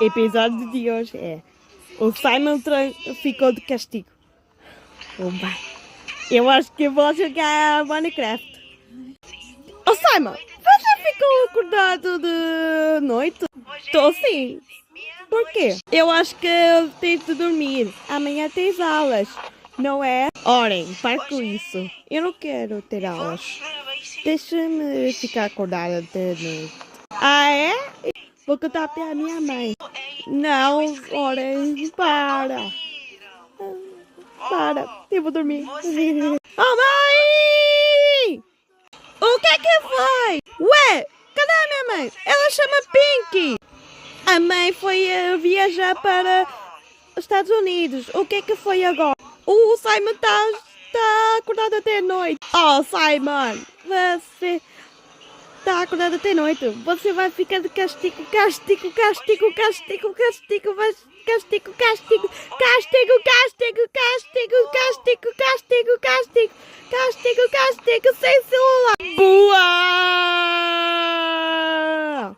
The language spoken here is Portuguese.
episódio de hoje é: o Simon ficou de castigo. Oba. Eu acho que eu vou jogar Minecraft. Oh Simon, você ficou acordado de noite? Estou sim. Por quê? Eu acho que tens de dormir. Amanhã tens aulas, não é? Orem, pare com isso. Eu não quero ter aulas. Deixa-me ficar acordada de noite. Ah, é? Vou contar para a minha mãe. Não, Orem, para. Para, eu vou dormir. Oh, mãe! O que é que foi? Ué, cadê a minha mãe? Ela chama Pinky. A mãe foi viajar para os Estados Unidos. O que é que foi agora? O Simon está acordado até noite. Oh, Simon, você está acordado até noite. Você vai ficar de castigo, castigo, castigo, castigo, castigo, castigo, castigo, castigo, castigo, castigo, castigo, castigo, castigo, castigo, castigo, sem celular.